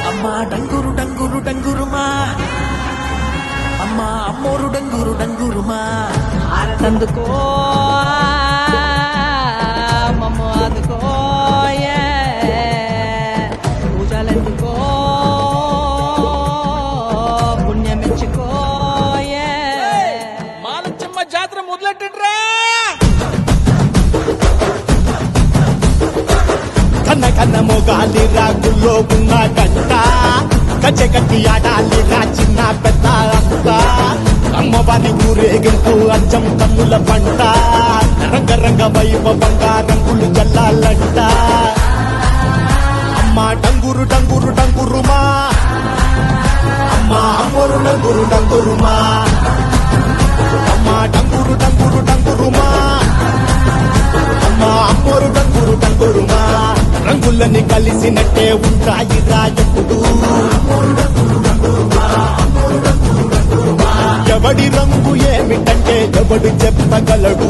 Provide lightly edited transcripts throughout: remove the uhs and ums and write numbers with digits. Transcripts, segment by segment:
అమ్మా డంగురు డంగురు డంగురుమా, అమ్మా అమ్మోరు డంగురు డంగురుమా, ఆరతందుకో మమ్మ అందుకో పూజలెందుకో పుణ్యమెచ్చుకో మాలచ్చమ్మ జాతర మొదలెట్టండ్రా. కన్న కన్న మొగాలి రాగుల్లో ఉన్న గంట గజ గట్టి ఆడాలి రా చిన్న పెద్ద అంతా అమ్మవారి ఊరేగింపు అచ్చం కన్నుల పంట రంగరంగ వైభవంగా రంగులు జల్లాలంట. అమ్మ డంగురు డంగురు డంగురుమా, అమ్మ అమ్మోరు డంగురు డంగురుమా, అమ్మ డంగురు డంగురు డంగురుమా, అమ్మ అమ్మోరు డంగురు డంగురుమా. రంగులని కలిసినట్టే ఉంటాయి రాజపుడు, ఎవడి రంగు ఏమిటంటే ఎవడు చెప్పగలడు.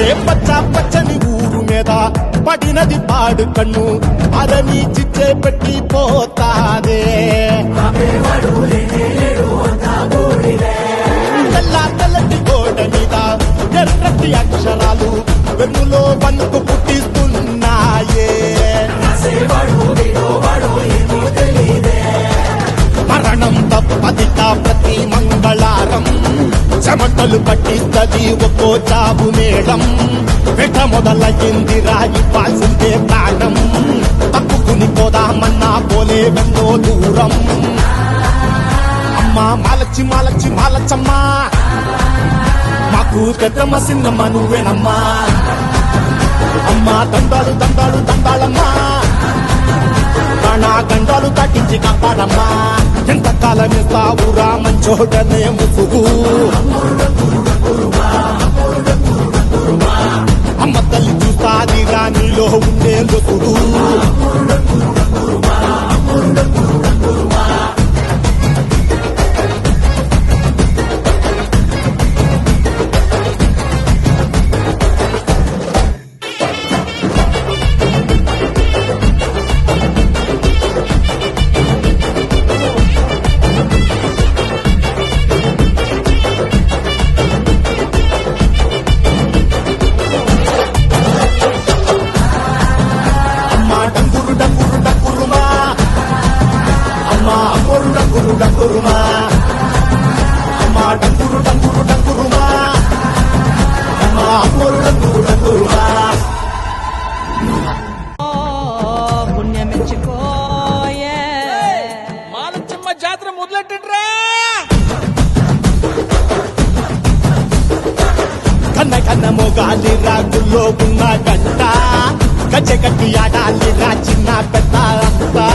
ఏ పచ్చ పచ్చని ఊరు మీద పడినది పాడు కన్ను అదని చిచ్చే పెట్టి పోతాదే. తెల్ల తెల్లటి గోడ మీద ఎర్రటి అక్షరాలు వెన్నులో వణుకు పుట్టిస్తున్నాయే. మరణం తప్పదిట ప్రతి మంగళారం చెమటలు పట్టిస్తది ఒక్కో చాబు మేడం. వెట మొదలయ్యింది రాయి పాల్సిందే ప్రాణం, తప్పుకుని పోదామన్నా పోలే వెందో దూరం. అమ్మా మాలచ్చి మాలచ్చి మాలచ్చమ్మా, మాకు పెద్దమ్మ సిన్నమ్మ నువ్వేనమ్మా. అమ్మా దండాలు దండాలు దండాలమ్మా, నా గండాలు తట్టించి కాపాడమ్మా. ఎంతకాలం ఇస్తావురా మంచోడనే ముసుగు, అమ్మ తల్లి చూస్తాదిరా నీలో ఉండే లొసుగు. డంగురుమా, అమ్మా డంగురు డంగురు డంగురుమా, అమ్మా అమ్మోరు డంగురు డంగురుమా. పుణ్యమెచ్చుకో మాలచ్చమ్మ జాతర మొదలెట్టండ్రా. కన్న కన్న మొగాలి రాగుల్లో ఉన్న గంట గజ గట్టి ఆడాలి రా చిన్న పెద్ద అంతా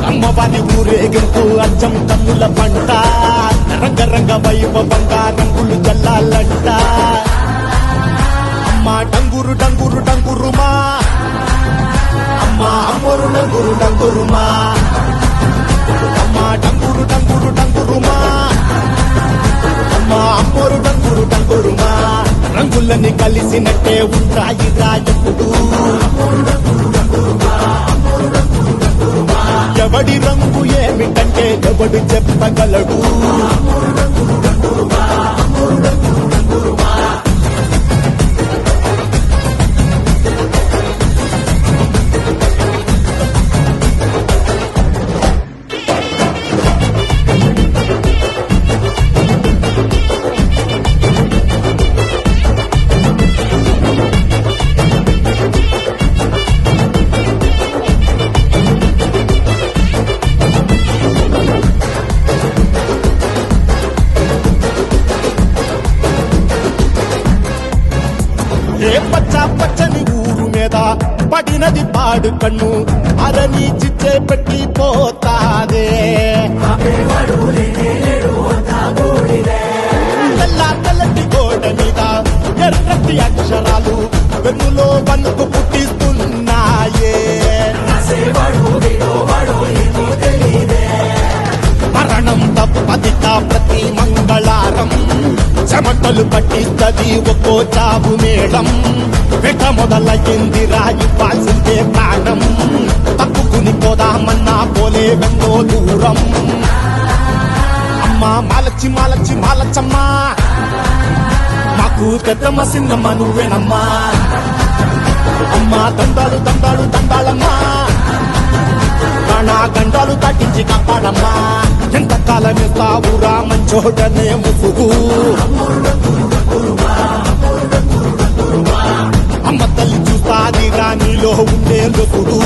అమ్మవారి ఊరేగింపు అచ్చం కన్నుల పంట రంగరంగ వైభవంగా రంగులు జల్లాలంట. అమ్మ డంగురు డంగురు డంగురుమా, అమ్మ అమ్మోరు డంగురు డంగురుమా, అమ్మ డంగురు డంగురు డంగురుమా, అమ్మ అమ్మోరు డంగురు డంగురుమా. రంగులని కలిసినట్టే ఉంటాయి రాజపుడు, ఎవడి రంగు ఏమిటంటే ఎవడు చెప్పగలడు. వాడు కన్ను అరని చిచ్చే పెట్టి పోతాదే తెల్ల తెల్లటి గోడ మీద ఎర్రటి అక్షరాలు వెన్నులో వణుకు పుట్టిస్తున్నాయే మరణం తప్పదిక ప్రతి మంగళారం చెమటలు పట్టిస్తది ఒక్కో చావు మేళం వెట మొదలయ్యింది రాయివ్వాల్సిందే ప్రాణం తప్పుకుని పోదామన్నా పోలే వెన్నో దూరం అమ్మా మాలచ్చి మాలచ్చి మాలచ్చమ్మా మాకు పెద్దమ్మ సిన్నమ్మ నువ్వేనమ్మా అమ్మా దండాలు దండాలు దండాలమ్మా ప్రాణా గండాలు దాటించి కాపాడమ్మా ఎంతకాలం ఇస్తావురా మంచోటనే ముసుగు అమ్మ తల్లి చూస్తాది రాణిలో ఉండే లొసుడు